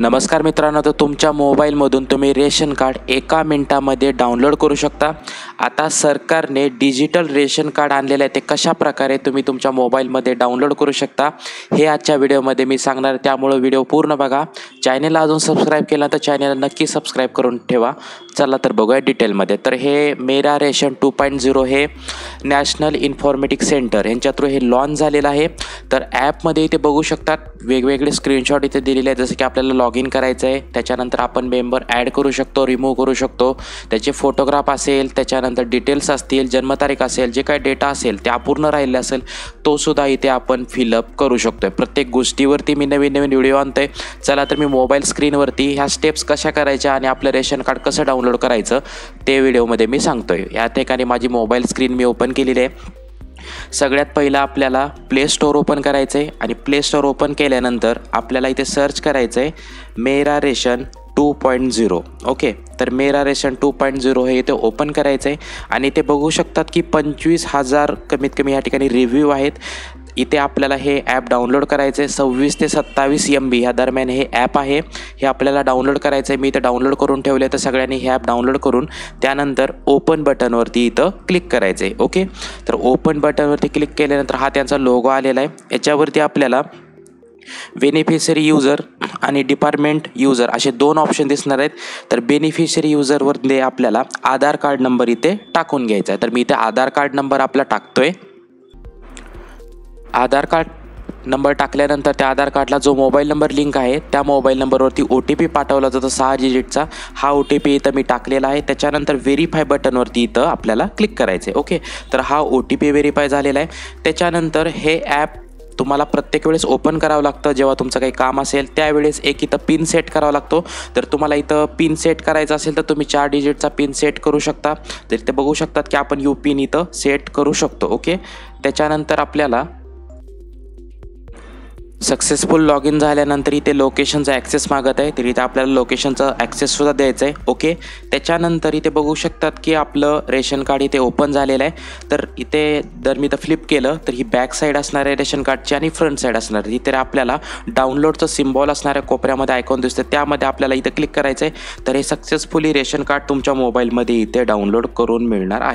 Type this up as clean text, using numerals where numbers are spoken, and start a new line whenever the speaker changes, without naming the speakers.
नमस्कार मित्रांनो, तर तुमच्या मोबाईलमधून तुम्ही रेशन कार्ड एका मिनिटामध्ये डाउनलोड करू शकता। आता सरकारने डिजिटल रेशन कार्ड आणलेले आहे, ते कशा प्रकारे तुम्ही तुमच्या मोबाईलमध्ये डाउनलोड करू शकता हे आजच्या व्हिडिओमध्ये मी सांगणार, त्यामुळे व्हिडिओ पूर्ण बघा। चॅनलला अजून सबस्क्राईब केला तर चॅनलला नक्की सबस्क्राईब करून ठेवा। चला तर बघूया डिटेलमध्ये। तर हे मेरा रेशन 2.0 हे नॅशनल इन्फॉर्मेटिक्स सेंटर यांच्या थ्रू हे लॉन्च झालेलं आहे। तर ॲपमध्ये इथे बघू शकतात वेगवेगळे स्क्रीनशॉट इथे दिलेले आहेत, जसं की आपल्याला लॉग इन करायचं आहे, त्याच्यानंतर आपण मेंबर ॲड करू शकतो, रिमूव्ह करू शकतो, त्याचे फोटोग्राफ असेल, त्याच्यानंतर डिटेल्स असतील, जन्मतारीख असेल, जे काही डेटा असेल ते अपूर्ण राहिले असेल तो सुद्धा इथे आपण फिलअप करू शकतो। प्रत्येक गोष्टीवरती मी नवीन व्हिडिओ आणतोय। चला तर मी मोबाईल स्क्रीनवरती ह्या स्टेप्स कशा करायच्या आणि आपलं रेशन कार्ड कसं डाउनलोड करायचं ते व्हिडिओमध्ये मी सांगतोय। या ठिकाणी माझी मोबाईल स्क्रीन मी ओपन केलेली आहे। सगळ्यात पहिलं आपल्याला प्ले स्टोअर ओपन करायचं आहे आणि प्ले स्टोअर ओपन केल्यानंतर आपल्याला इथे सर्च करायचं आहे मेरा रेशन 2.0। ओके, तर मेरा रेशन 2.0 हे इथे ओपन करायचं आहे आणि इथे बघू शकतात की 25,000 कमीत कमी या ठिकाणी रिव्ह्यू आहेत। इथे आपल्याला हे ॲप डाउनलोड करायचं आहे। 26 ते 27 MB ह्या दरम्यान हे ॲप आहे, हे आपल्याला डाउनलोड करायचं आहे। मी इथं डाउनलोड करून ठेवले, तर सगळ्यांनी हे ॲप डाउनलोड करून त्यानंतर ओपन बटनवरती इथं क्लिक करायचं आहे। ओके, तर ओपन बटनवरती क्लिक केल्यानंतर हा त्यांचा लोगो आलेला आहे। याच्यावरती आपल्याला बेनिफिशरी यूजर आणि डिपार्टमेंट यूजर असे दोन ऑप्शन दिसणार आहेत। तर बेनिफिशरी यूजरवरती आपल्याला आधार कार्ड नंबर इथे टाकून घ्यायचा आहे। तर मी इथे आधार कार्ड नंबर आपला टाकतोय। आधार कार्ड नंबर टाकल्यानंतर त्या आधार कार्डला जो मोबाईल नंबर लिंक आहे त्या मोबाईल नंबरवरती OTP पाठवला जातो 6 डिजिटचा। हा OTP इथं मी टाकलेला आहे। त्याच्यानंतर व्हेरीफाय बटनवरती इथं आपल्याला क्लिक करायचं आहे। ओके, तर हा OTP व्हेरीफाय झालेला आहे। त्याच्यानंतर हे ॲप तुम्हाला प्रत्येक वेळेस ओपन करावं लागतं जेव्हा तुमचं काही काम असेल त्यावेळेस। एक इथं पिन सेट करावा लागतो। तर तुम्हाला इथं पिन सेट करायचं असेल तर तुम्ही 4 डिजिटचा पिन सेट करू शकता। तर इथे बघू शकतात की आपण यू पिन इथं सेट करू शकतो। ओके, त्याच्यानंतर आपल्याला सक्सेसफुल लॉग इन झाल्यानंतर इथे लोकेशनचा ॲक्सेस मागत आहे, तर इथे आपल्याला लोकेशनचा ॲक्सेससुद्धा द्यायचा आहे। ओके, त्याच्यानंतर इथे बघू शकतात की आपलं रेशन कार्ड इथे ओपन झालेलं आहे। तर इथे जर मी इथं फ्लिप केलं तर ही बॅक साईड असणार आहे रेशन कार्डची आणि फ्रंट साईड असणार आहे। इथे आपल्याला डाउनलोडचं सिम्बॉल असणाऱ्या कोपऱ्यामध्ये आयकॉन दिसतं, त्यामध्ये आपल्याला इथं क्लिक करायचं आहे। तर हे सक्सेसफुली रेशन कार्ड तुमच्या मोबाईलमध्ये इथे डाउनलोड करून मिळणार आहे।